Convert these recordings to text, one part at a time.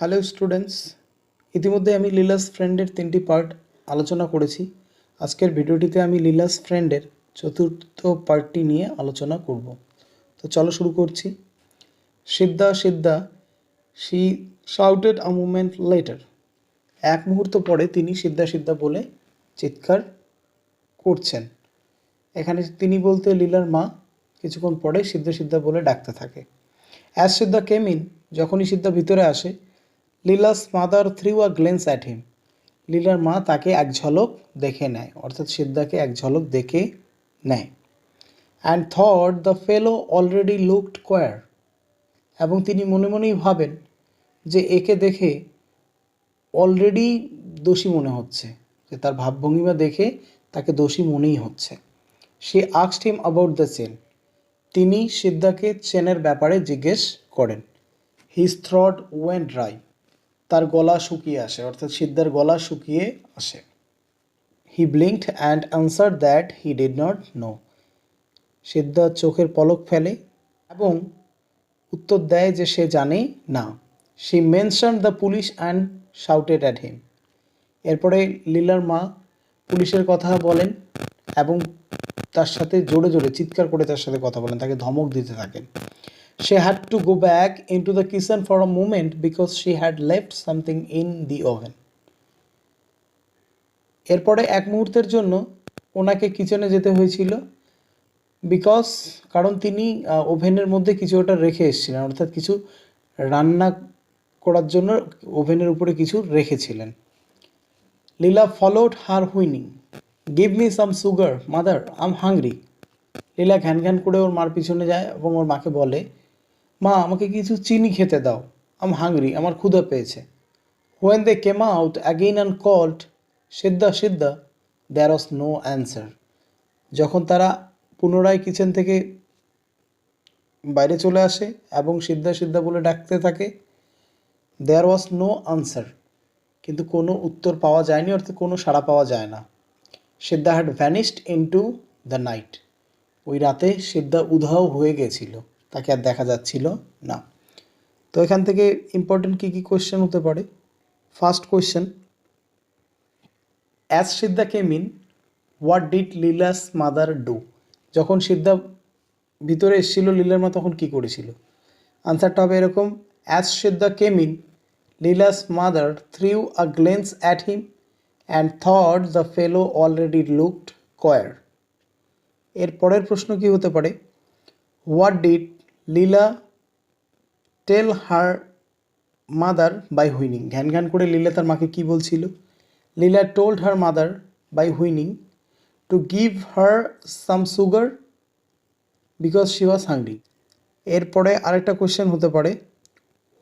Hello students, ইতিমধ্যে আমি লীলাস ফ্রেন্ডের 3টি পার্ট আলোচনা করেছি। আজকের ভিডিওটিতে আমি লীলাস ফ্রেন্ডের চতুর্থ পার্টটি নিয়ে আলোচনা করব। তো চলো শুরু করছি। Siddha Siddha she shouted a moment later. এক মুহূর্ত পরে তিনি সিদ্ধা সিদ্ধা বলে চিৎকার করছেন। এখানে তিনি বলতে লীলার মা কিছুক্ষণ পরে সিদ্ধা সিদ্ধা বলে ডাকতে থাকে। অ্যাজ সিদ্ধা কেম ইন, যখনই সিদ্ধা ভিতরে আসে, Leela's mother threw a glance at হিম, লীলার মা তাকে এক ঝলক দেখে নেয়, অর্থাৎ সিদ্ধাকে এক ঝলক দেখে নেয়। And thought the fellow already looked queer, এবং তিনি মনে মনেই ভাবেন যে একে দেখে অলরেডি দোষী মনে হচ্ছে, যে তার ভাবভঙ্গিমা দেখে তাকে দোষী মনেই হচ্ছে। সে asked him about the chain, তিনি সিদ্ধাকে চেনের ব্যাপারে জিজ্ঞেস করেন। হিজ থ্রট ওয়েন্ট ড্রাই, তার গলা শুকিয়ে আসে, অর্থাৎ সিদ্ধার গলা শুকিয়ে আসে। He blinked and answer that he did not know, Siddha চোখের পলক ফেলে এবং উত্তর দেয় যে সে জানে না। She mention the police and shouted at হিম, এরপরে লীলার মা পুলিশের কথা বলেন এবং তার সাথে জোরে জোরে চিৎকার করে তার সাথে কথা বলেন, তাকে ধমক দিতে থাকেন। She had to go back into the kitchen for a moment because she had left something in the oven. এরপরে এক মুহূর্তের জন্য ওনাকে কিচেনে যেতে হয়েছিল, বিকজ কারণ তিনি ওভেনের মধ্যে কিছু ওটা রেখে এসেছিলেন, অর্থাৎ কিছু রান্না করার জন্য ওভেনের উপরে কিছু রেখেছিলেন। Leela followed her whining, give me some sugar mother, I'm hungry. Leela ঘ্যান ঘ্যান করে ওর মার পিছনে যায় এবং ওর মাকে বলে, মা আমাকে কিছু চিনি খেতে দাও, আম হাংরি, আমার ক্ষুধা পেয়েছে। When they came out again and called Siddha Siddha, there was no answer, যখন তারা পুনরায় কিচেন থেকে বাইরে চলে আসে এবং সিদ্ধা সিদ্ধা বলে ডাকতে থাকে, দেয়ার ওয়াজ নো আনসার, কিন্তু কোনো উত্তর পাওয়া যায়নি, অর্থাৎ কোনো সাড়া পাওয়া যায় না। Siddha had vanished into the night, ওই রাতে সিদ্ধা উধাও হয়ে গেছিল, তাকে আর দেখা যাচ্ছিল না। তো এখান থেকে ইম্পর্টেন্ট কী কী কোয়েশ্চেন হতে পারে। First question, as Siddha came in, what did Leela's mother do, যখন সিদ্ধা ভিতরে এসেছিল লীলার মা তখন কী করেছিল। আনসারটা হবে এরকম, as Siddha came in, Leela's mother threw a glance at him and thought the fellow already looked queer. এর পরের প্রশ্ন কী হতে পারে, what did Leela tell her mother by whining, ঘ্যান ঘ্যান করে লীলা তার মাকে কী বলছিল। Leela told her mother by whining to give her some sugar because she was hungry. এরপরে আরেকটা কোয়েশ্চেন হতে পারে,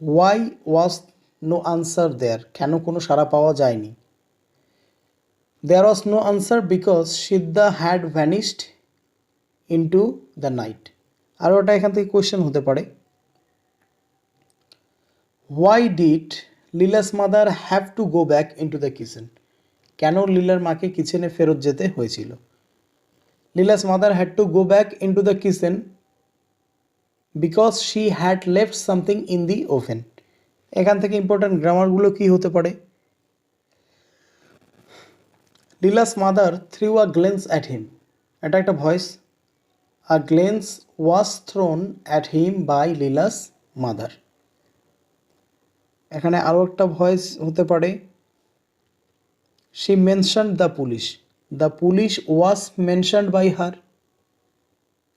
why was no answer there, কেন কোনো সাড়া পাওয়া যায়নি। There was no answer because Siddha had vanished into the night. আরও ওটা এখান থেকে কোয়েশ্চেন হতে পারে, why did Leela's mother have to go back into the kitchen, কেন লীলার মাকে কিচেনে ফেরত যেতে হয়েছিল। Leela's mother had to go back into the kitchen because she had left something in the oven. এখান থেকে ইম্পর্ট্যান্ট গ্রামারগুলো কী হতে পারে, Leela's mother threw a glance at হিম, এটা একটা voice, a glance was thrown at him by Leela's mother. এখানে আরও একটা ভয়েস হতে পারে, she mentioned the police was mentioned by her.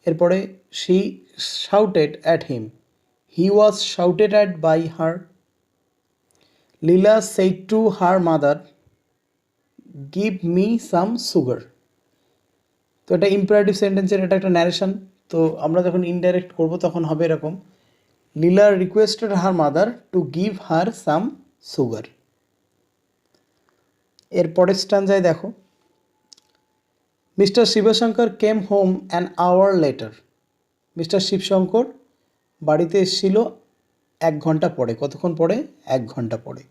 এরপরে she shouted at him, he was shouted at by her. Leela said to her mother, give me some sugar. তো এটা imperative সেন্টেন্সের, এটা একটা ন্যারেশন। তো আমরা যখন ইনডাইরেক্ট করব তখন হবে এরকম, Leela requested her mother to give her some sugar. এর পরের স্ট্যান্জায় দেখো, mister Shivshankar came home an hour later, mister Shivshankar বাড়িতে এসেছিল 1 ঘন্টা পরে। কতক্ষণ পরে? 1 ঘন্টা পরে।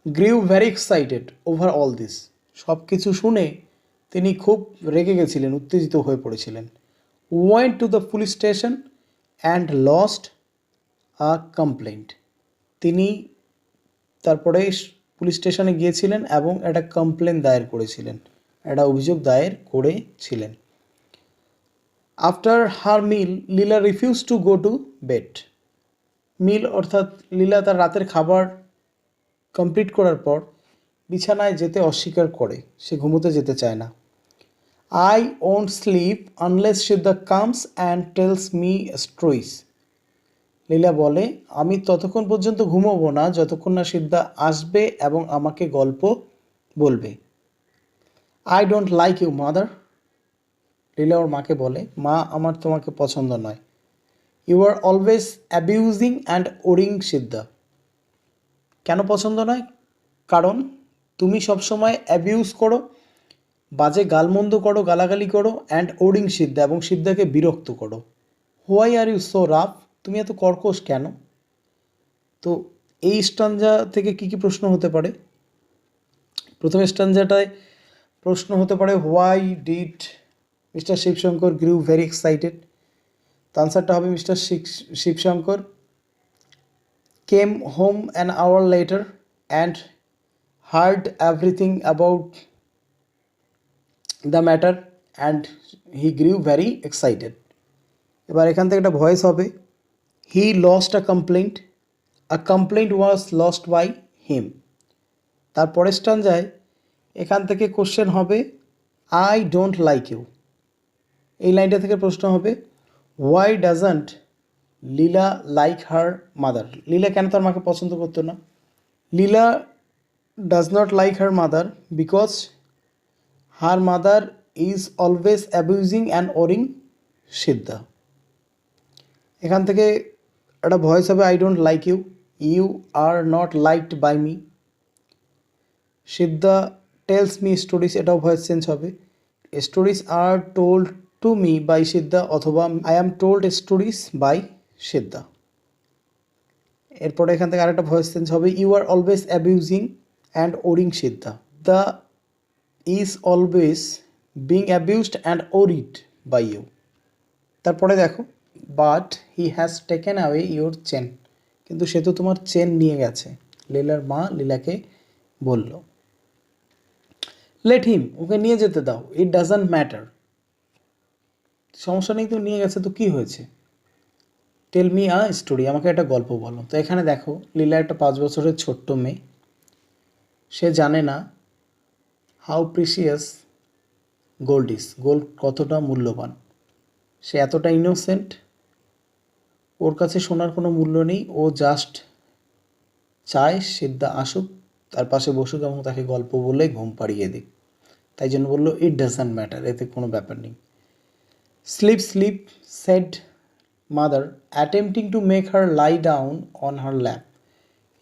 Grew very excited over all this, সব কিছু শুনে তিনি খুব রেগে গেছিলেন, উত্তেজিত হয়ে পড়েছিলেন। Went to the police station and lodged a complaint, তিনি তারপরে পুলিশ স্টেশনে গিয়েছিলেন এবং একটা কমপ্লেন দায়ের করেছিলেন, একটা অভিযোগ দায়ের করেছিলেন। After her meal Leela refused to go to bed. Meal অর্থাৎ লীলা তার রাতের খাবার কমপ্লিট করার পর বিছানায় যেতে অস্বীকার করে, সে ঘুমোতে যেতে চায় না। I won't sleep unless Siddha comes and tells me stories. Leela বলে, আমি ততক্ষণ পর্যন্ত ঘুমোবো না যতক্ষণ না সিদ্ধা আসবে এবং আমাকে গল্প বলবে। I don't like you mother. Leela ওর মাকে বলে, মা আমার তোমাকে পছন্দ নয়। You are always abusing and worrying Siddha. কেন পছন্দ নয়? কারণ তুমি সবসময় অ্যাবিউজ করো, বাজে গালমন্দ করো, গালাগালি করো, অ্যান্ড ওরিং সিদ্ধা, এবং সিদ্ধাকে বিরক্ত করো। Why are you so rough? তুমি এত কর্কশ কেন? তো এই স্টাঞ্জা থেকে কি কি প্রশ্ন হতে পারে? প্রথম স্টাঞ্জাটায় প্রশ্ন হতে পারে, why did Mister Shivshankar grew very excited? তো আনসারটা হবে, mister Shivshankar came home an hour later and heard everything about the matter and he grew very excited. এবার এখান থেকে একটা ভয়েস হবে, he lodged a complaint was lodged by him. তারপরের স্টাঞ্জায় এখান থেকে কোশ্চেন হবে, আই ডোন্ট লাইক ইউ। এই লাইনটা থেকে প্রশ্ন হবে, why doesn't Leela like her mother? Leela কেন তার মাকে পছন্দ করতো না? Leela does not like her mother because her mother is always abusing and worrying Siddha. এখান থেকে একটা ভয়েস হবে, I don't like you, you are not liked by me. Siddha tells me stories, এটাও ভয়েস চেঞ্জ হবে, stories are told to me by Siddha, অথবা I am told stories by Siddha. এরপরে এখান থেকে আরেকটা ভয়েস চেঞ্জ হবে, you are always abusing and worrying Siddha. The is always being abused and worried by you. তারপরে দেখো, but he has taken away your chain. কিন্তু সে তো তোমার চেন নিয়ে গেছে, লীলার মা লীলাকে বলল। লেট হিম, ওকে নিয়ে যেতে দাও, ইট ডাজন্ট ম্যাটার। সমস্যা নেই, তো নিয়ে গেছে তো কী হয়েছে? টেল মি আ স্টোরি, আমাকে একটা গল্প বলো। তো এখানে দেখো, লীলা একটা 5 বছরের ছোট্ট মেয়ে, সে জানে না how precious gold is, gold কতটা মূল্যবান। সে এতটা ইনোসেন্ট, ওর কাছে সোনার কোনো মূল্য নেই, ও জাস্ট চায় সিদ্ধা আসুক, তার পাশে বসুক এবং তাকে গল্প বলে ঘুম পাড়িয়ে দিক। তাই জন্য বললো, ইট ডাজন্ট ম্যাটার, এতে কোনো ব্যাপার নেই। Sleep sleep said mother attempting to make her lie down on her lap.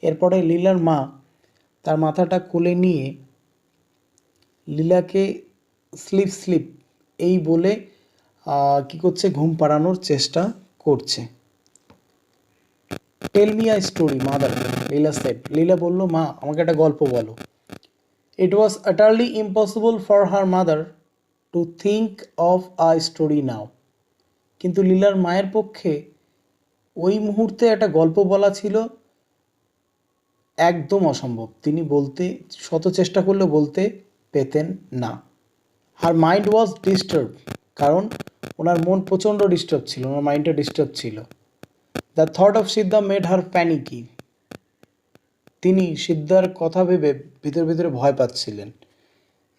এরপরে লীলার মা তার মাথাটা কোলে নিয়ে লীলাকে স্লিপ স্লিপ এই বলে কী করছে, ঘুম পাড়ানোর চেষ্টা করছে। Tell me a story mother, Leela said. Leela বলল, মা আমাকে একটা গল্প বলো। It was utterly impossible for her mother to think of a story now. কিন্তু লীলার মায়ের পক্ষে ওই মুহূর্তে একটা গল্প বলা ছিল একদম অসম্ভব। তিনি বলতে শত চেষ্টা করলেও বলতে পেতেন না। হার মাইন্ড ওয়াজ ডিস্টার্ব, কারণ ওনার মন প্রচণ্ড ডিস্টার্ব ছিল, ওনার মাইন্ডটা ডিস্টার্ব ছিল। The thought of Siddha made her panicky. তিনি সিদ্ধার কথা ভেবে ভিতরে ভিতরে ভয় পাচ্ছিলেন।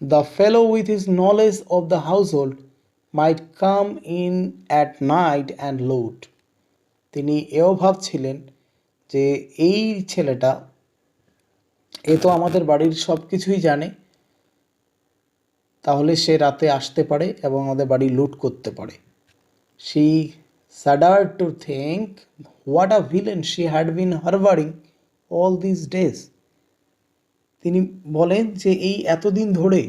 The fellow with his knowledge of the household might come in at night and loot. তিনি এও ভাবছিলেন যে এই ছেলেটা, এ তো আমাদের বাড়ির সব কিছুই জানে, তাহলে সে রাতে আসতে পারে এবং আমাদের বাড়ি লুট করতে পারে। She shuddered to think what a villain she had been harboring all these days. তিনি বলেন যে এই এতদিন ধরে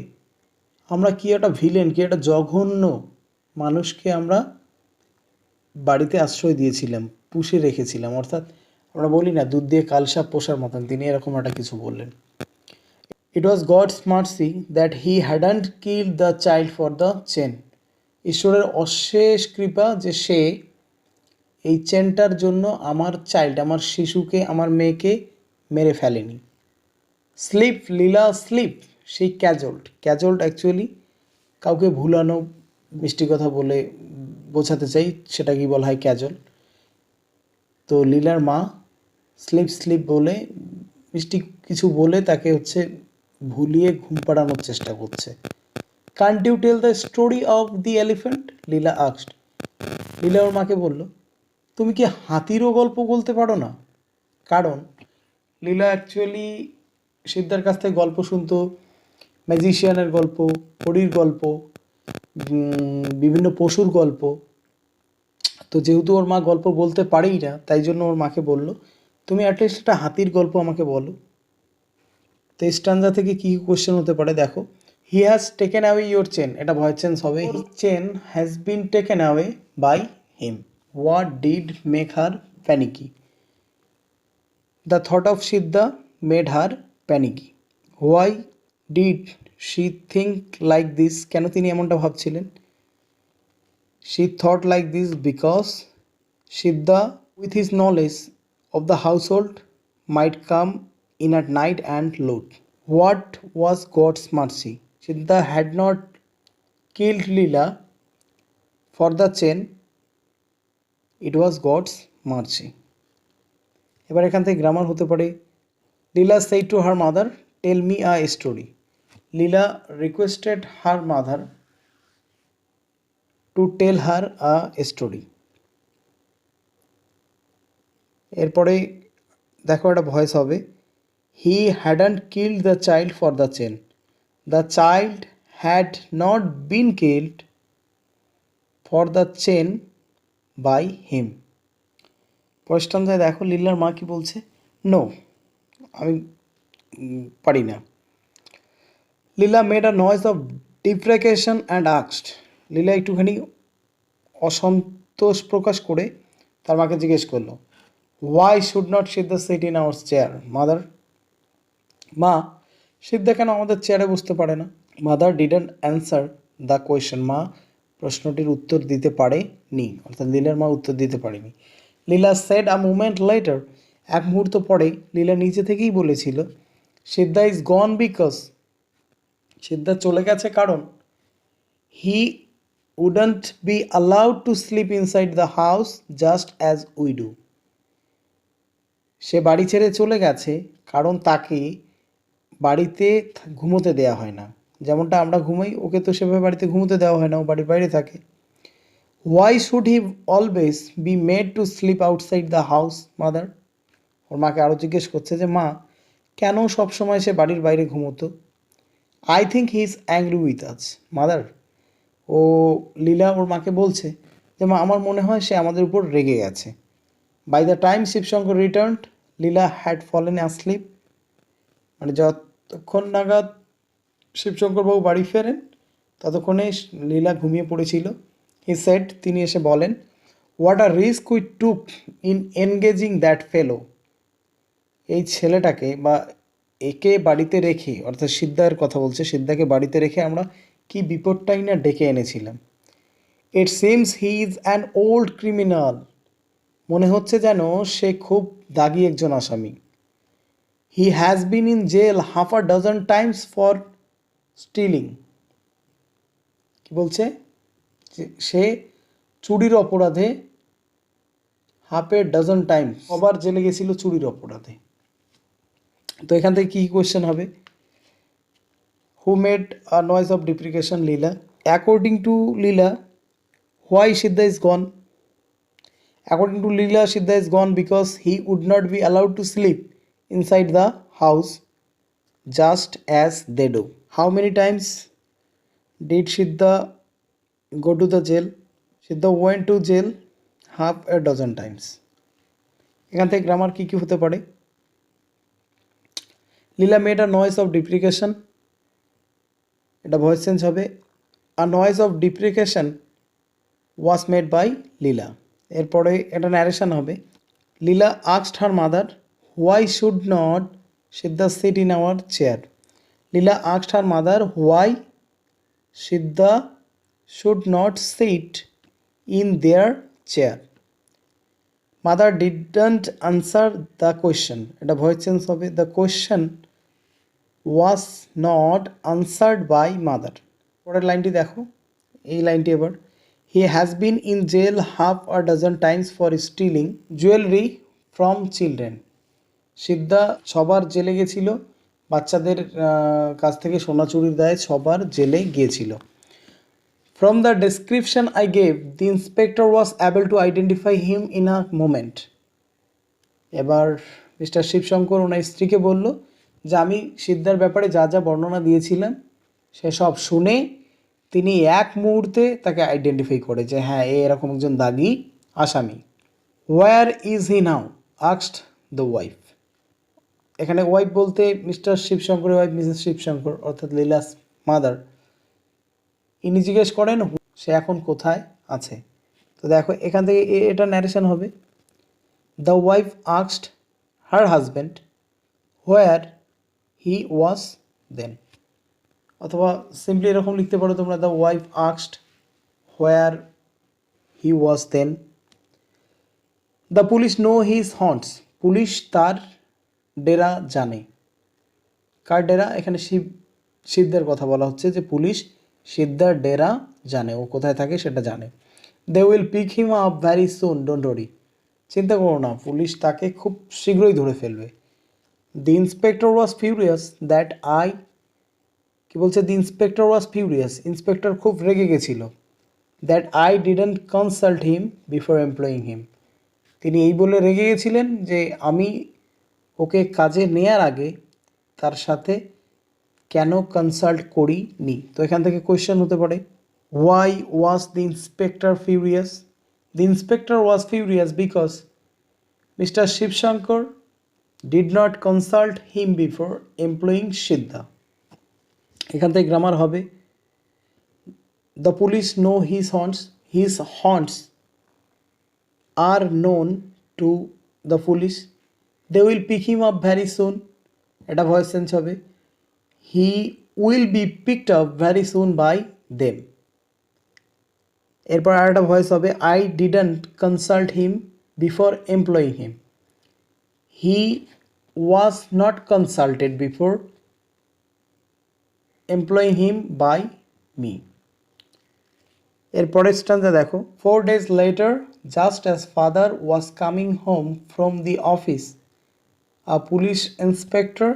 আমরা কি একটা ভিলেন, কি একটা জঘন্য মানুষকে আমরা বাড়িতে আশ্রয় দিয়েছিলাম, পুষে রেখেছিলাম। অর্থাৎ আমরা বলি না, দুধ দিয়ে কালসাপ পোষার মতন, তিনি এরকম একটা কিছু বললেন। It was God's mercy that he hadn't killed the child for the chain. ঈশ্বরের অশেষ কৃপা যে সে এই চেনটার জন্য আমার চাইল্ড, আমার শিশুকে, আমার মেয়েকে মেরে ফেলেনি। স্লিপ লীলা স্লিপ, সেই ক্যাজল্ড অ্যাকচুয়ালি কাউকে ভুলানো, মিষ্টি কথা বলে বোঝাতে চাই, সেটাকে বলা হয় ক্যাজল। তো লীলার মা স্লিপ বলে মিষ্টি কিছু বলে তাকে হচ্ছে ভুলিয়ে ঘুম পাড়ানোর চেষ্টা করছে। Can't you tell the story of the elephant, Leela asked. Leela ওর মাকে বলল, তুমি কি হাতিরও গল্প বলতে পারো না? কারণ লীলা অ্যাকচুয়ালি সিদ্ধার কাছ থেকে গল্প শুনতো, ম্যাজিশিয়ানের গল্প, পরীর গল্প, বিভিন্ন পশুর গল্প। তো যেহেতু ওর মা গল্প বলতে পারেই না, তাই জন্য ওর মাকে বলল, তুমি অ্যাটলিস্ট একটা হাতির গল্প আমাকে বলো। তো স্ট্যান্জা থেকে কী কোশ্চেন হতে পারে দেখো। He has taken away your chain, এটা ভয়েস চেঞ্জ হবে। Chain has been taken away by him. What did make her panicky? The thought of Siddha made her panicky. Why did she think like this, কেন তিনি এমনটা ভাবছিলেন? She thought like this because Siddha with his knowledge of the household might come in at night and loot. What was God's mercy? Siddha had not killed Leela for the chain, it was God's mercy. এবার এখান থেকে grammar হতে পারে, Leela said to her mother, tell me a story. Leela requested her mother to tell her a story. এরপরে দেখো একটা voice হবে, he hadn't killed the child for the chain, the child had not been killed for the chain by him. প্রশ্নটায় দেখো লীলার মা কি বলছে, নো, আমি পারি না। Leela made a noise of deprecation and asked, Leela একটুখানি অসন্তোষ প্রকাশ করে তার মাকে জিজ্ঞেস করলো, why should not Siddha sit in our chair mother? মা, সিদ্ধা কেন আমাদের চেয়ারে বসতে পারে না? Mother didn't answer the question, মা প্রশ্নটির উত্তর দিতে পারেনি, অর্থাৎ লীলার মা উত্তর দিতে পারেনি। লীলা সেড আ মুমেন্ট লেটার, এক মুহূর্ত পরে লীলা নিচে থেকেই বলেছিল, সিদ্ধা ইজ গন বিকজ, সিদ্ধা চলে গেছে কারণ, he wouldn't be allowed to sleep inside the house just as we do. সে বাড়ি ছেড়ে চলে গেছে কারণ তাকে বাড়িতে ঘুমোতে দেওয়া হয় না, যেমনটা আমরা ঘুমাই, ওকে তো সেভাবে বাড়িতে ঘুমোতে দেওয়া হয় না, ও বাড়ির বাইরে থাকে। Why should he always be made to sleep outside the house mother? ওর মাকে আরও জিজ্ঞেস করছে যে মা, কেন সবসময় সে বাড়ির বাইরে ঘুমোতো? I think he is angry with us mother. ও লীলা ওর মাকে বলছে যে মা, আমার মনে হয় সে আমাদের উপর রেগে গেছে। By the time Shivshankar returned Leela had fallen asleep, মানে যতক্ষণ নাগাদ শিবশঙ্করবাবু বাড়ি ফেরেন ততক্ষণে লীলা ঘুমিয়ে পড়েছিল। হি সেড, তিনি এসে বলেন, what are risk we took in engaging that ফেলো, এই ছেলেটাকে বা একে বাড়িতে রেখে, অর্থাৎ সিদ্ধার কথা বলছে, সিদ্ধাকে বাড়িতে রেখে আমরা কি বিপদটাই না ডেকে এনেছিলাম। It seems he is an old criminal, মনে হচ্ছে যেন সে খুব দাগি একজন আসামি। He has been in jail half a dozen times for stealing, কি বলছে, সে চুরির অপরাধে হাফ এ ডজন টাইম, আবার জেলে গেছিল চুরির অপরাধে। তো এখান থেকে কী কোয়েশ্চেন হবে, who made a noise of deprecation Leela? According to Leela, why Siddha is gone? According to Leela, Siddha is gone because he would not be allowed to sleep inside the house just as they do. How many times did Siddha go to the jail? Siddha went to jail half a dozen times. এখান থেকে grammar কী কী হতে পারে, Leela made a noise of deprecation, এটা voice change হবে, a noise of deprecation was made by Leela. এরপরে এটা narration হবে, Leela asked her mother, why should not Siddha sit in our chair? Leela asked her mother, why Siddha should not sit in their chair. Mother didn't answer the question, এটা voice change হবে, the question was not answered by mother. পরের লাইনটি দেখো, এই লাইনটি এবার, he has been in jail half a dozen times for stealing jewellery from children. Siddha ছবার জেলে গেছিল, বাচ্চাদের কাছ থেকে সোনা চুরির দায়ে ছবার জেলে গিয়েছিল। From the description I gave the inspector was able to identify him in a moment. এবার মিস্টার শিবশঙ্কর ওনার স্ত্রীকে বলল যে আমি সিদ্ধার ব্যাপারে যা যা বর্ণনা দিয়েছিলাম সেসব শুনে তিনি এক মুহূর্তে তাকে আইডেন্টিফাই করে যে হ্যাঁ এ এরকম একজন দাগি আসামি। Where is he now asked the wife. এখানে ওয়াইফ বলতে মিস্টার শিবশঙ্করের ওয়াইফ মিসেস শিবশঙ্কর অর্থাৎ লীলাস মাদার। ইনি জিজ্ঞেস করেন সে এখন কোথায় আছে। তো দেখো এখান থেকে এটা ন্যারেশন হবে, the wife asked her husband where he was then. অথবা সিম্পলি এরকম লিখতে পারো তোমরা, the wife asked where he was then. The police know his haunts. Police তার ডেরা জানে। কার ডেরা? এখানে সিদ্ধার কথা বলা হচ্ছে যে পুলিশ সিদ্ধার ডেরা জানে, ও কোথায় থাকে সেটা জানে। They will pick him up very soon, don't worry. চিন্তা করো না, পুলিশ তাকে খুব শীঘ্রই ধরে ফেলবে। The inspector was furious that I, কি বলছে? The inspector was furious, inspector খুব রেগে গেছিল। That I didn't consult him before employing him. তিনি এই বলে রেগে গেছিলেন যে আমি ওকে কাজে নেয়ার আগে তার সাথে কেন কনসাল্ট করিনি। তো এখান থেকে কোয়েশ্চেন হতে পারে, why was the inspector furious? The inspector was furious because mister Shivshankar did not consult him before employing Siddha. এখান থেকে গ্রামার হবে, the police know his haunts are known to the police. They will pick him up very soon, এটা voice change হবে, he will be picked up very soon by them. এরপর আর একটা voice হবে, I didn't consult him before employing him, he was not consulted before employing him by me. এরপরের stanza দেখো, 4 days later just as father was coming home from the office a police inspector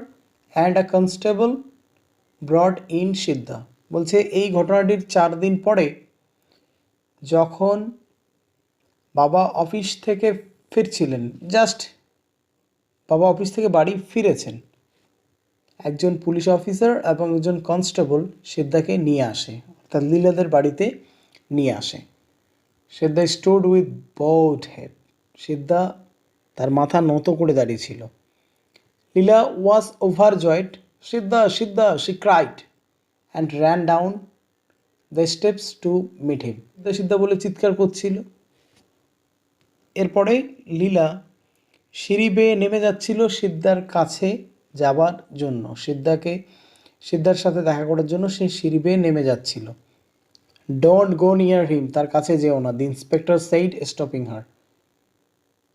and a constable brought in সিদ্ধা। বলছে এই ঘটনাটির 4 দিন পরে যখন বাবা office থেকে ফিরছিলেন, জাস্ট বাবা অফিস থেকে বাড়ি ফিরেছেন, একজন পুলিশ অফিসার এবং একজন কনস্টেবল সিদ্ধাকে নিয়ে আসে, অর্থাৎ লীলাদের বাড়িতে নিয়ে আসে। Siddha stood with bowed head, Siddha তার মাথা নত করে দাঁড়িয়েছিল। Leela was overjoyed, Siddha Siddha she cried and ran down the steps to meet him. Siddha বলে চিৎকার করছিল। এরপরে লীলা সিঁড়ি বেয়ে নেমে যাচ্ছিল সিদ্ধার কাছে যাবার জন্য, সিদ্ধার সাথে দেখা করার জন্য সে সিঁড়ি বেয়ে নেমে যাচ্ছিল। ডোন্ট গো নিয়ার হিম, তার কাছে যেও না। দি ইন্সপেক্টর সেইড স্টপিং হার,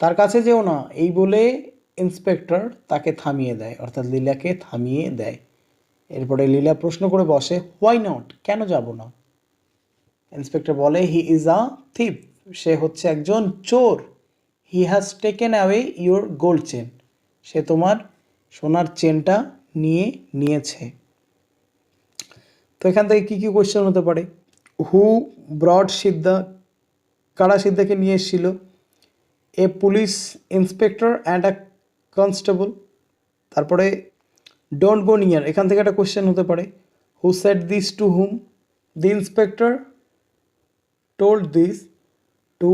তার কাছে যেও না এই বলে ইন্সপেক্টর তাকে থামিয়ে দেয়, অর্থাৎ লীলাকে থামিয়ে দেয়। এরপরে লীলা প্রশ্ন করে বসে, হোয়াই নট, কেন যাব না? ইন্সপেক্টর বলে, হি ইজ আ থিপ, সে হচ্ছে একজন চোর। He has taken away your gold chain, সে তোমার সোনার চেনটা নিয়েছে। তো এখান থেকে কী কী কোয়েশ্চেন হতে পারে? হু ব্রড সিদ্ধা, কারা সিদ্ধাকে নিয়ে এসেছিল? A police inspector and a constable. তারপরে ডোন্ট গো নিয়ার, এখান থেকে একটা কোয়েশ্চেন হতে পারে, who said this to whom? The inspector told this to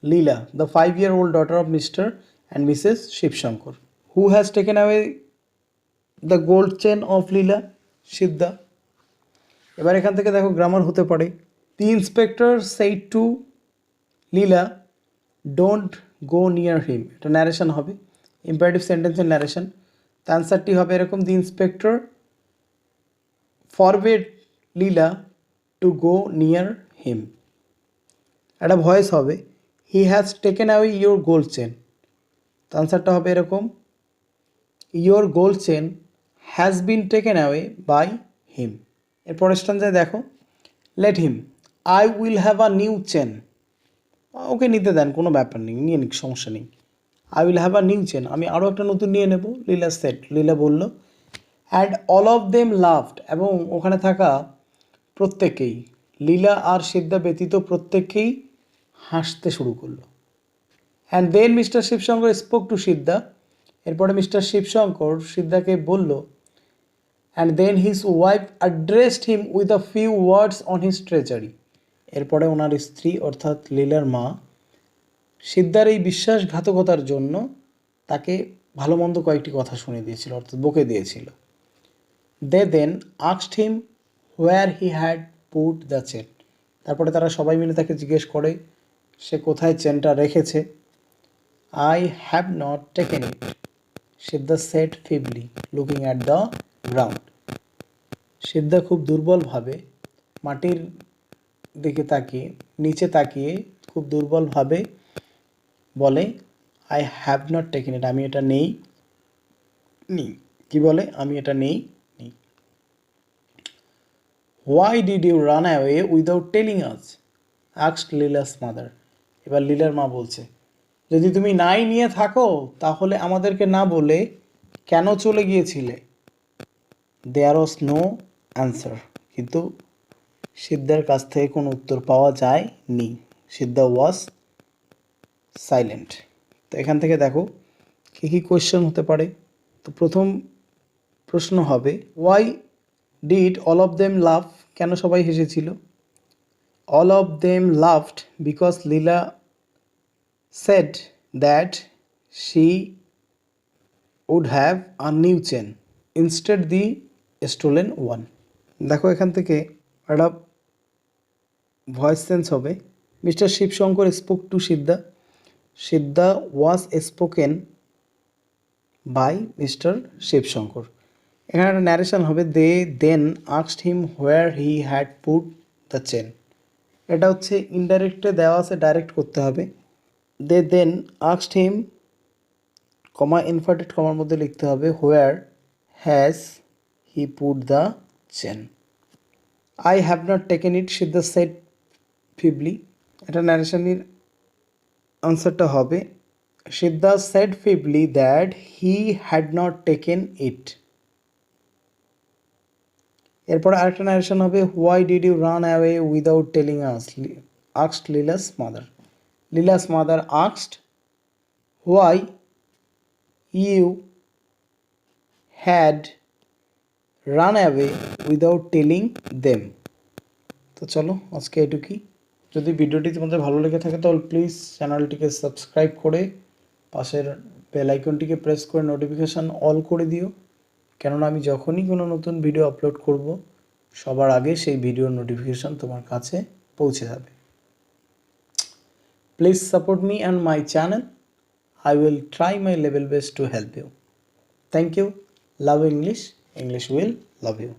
Leela, the 5-year-old daughter of Mr. and Mrs. Shivshankar. Who has taken away the gold chain of Leela? Siddha. এবার এখান থেকে দেখো grammar হতে পারে, the inspector said to Leela, don't go near him, এটা narration হবে, imperative সেন্টেন্সের narration. তো অ্যান্সারটি হবে এরকম, the inspector forbade Leela to go near him। একটা ভয়েস হবে, he has taken away your gold chain. তো আনসারটা হবে এরকম, your gold chain has been taken away by him. এরপরের স্ট্যান্সায় দেখো, let him, I will have a new chain. ওকে নিতে দেন, কোনো ব্যাপার নেই, নিয়ে নিক, সমস্যা নেই। I will have a new chain, আমি আরও একটা নতুন নিয়ে নেব, লীলা সেট, লীলা বলল। And all of them laughed, এবং ওখানে থাকা প্রত্যেকেই, লীলা আর সিদ্ধা ব্যতীত প্রত্যেকেই হাসতে শুরু করলো। And then mister Shivshankar spoke to Siddha, এরপরে মিস্টার শিবশঙ্কর সিদ্ধাকে বলল। And then his wife addressed him with a few words on his treasury, এরপরে ওনার স্ত্রী অর্থাৎ লীলার মা সিদ্ধার এই বিশ্বাসঘাতকতার জন্য তাকে ভালো মন্দ কয়েকটি কথা শুনিয়ে দিয়েছিল, অর্থাৎ বকে দিয়েছিল। They then asked him where he had put the chain, তারপরে তারা সবাই মিলে তাকে জিজ্ঞেস করে সে কোথায় চেনটা রেখেছে। I have not taken it, Siddha said feebly looking at the ground, Siddha খুব দুর্বলভাবে মাটির দিকে তাকিয়ে, নিচে তাকিয়ে খুব দুর্বলভাবে বলে, আই হ্যাভ নট টেকেন ইট, আমি এটা নেই নি। কি বলে? আমি এটা নেই নি। Why did you run away without telling us, asked Leela's mother. এবার লীলার মা বলছে, যদি তুমি নাই নিয়ে থাকো তাহলে আমাদেরকে না বলে কেন চলে গিয়েছিলে? দেয়ার ওয়াজ নো অ্যান্সার, কিন্তু সিদ্ধার কাছ থেকে কোনো উত্তর পাওয়া যায়নি। সিদ্ধা ওয়াজ সাইলেন্ট। তো এখান থেকে দেখো কী কী কোয়েশ্চেন হতে পারে। তো প্রথম প্রশ্ন হবে, why did all of them laugh, কেন সবাই হেসেছিল? All of them laughed because Leela said that she would have a new chain instead the stolen one. দেখো এখান থেকে একটা ভয়েস চেঞ্জ হবে। Mister Shivshankar spoke to Siddha, Siddha was spoken by mister Shivshankar. এখানে একটা ন্যারেশন হবে, they then asked him where he had put the chain. এটা হচ্ছে ইনডাইরেক্টে দেওয়া আছে, ডাইরেক্ট করতে হবে। They then asked him, comma inverted কমার মধ্যে লিখতে হবে, where has he put the chain. I have not taken it, Siddha said feebly. এটা ন্যারেশনের আনসারটা হবে, Siddha said feebly that he had not taken it. এরপরে আরেকটা ন্যারেশন হবে, why did you run away without telling us, asked Leela's mother. Leela's mother asked why you had run away without telling them. তো চলো আজকে এটুকুই। যদি ভিডিওটি তোমাদের ভালো লেগে থাকে তাহলে প্লিজ চ্যানেলটিকে সাবস্ক্রাইব করে পাশের বেল আইকনটিকে প্রেস করে নোটিফিকেশান অল করে দিও, কেননা আমি যখনই কোনো নতুন ভিডিও আপলোড করব সবার আগে সেই ভিডিওর নোটিফিকেশান তোমার কাছে পৌঁছে যাবে। Please support me and my channel, I will try my level best to help you. Thank you. Love English, English will love you.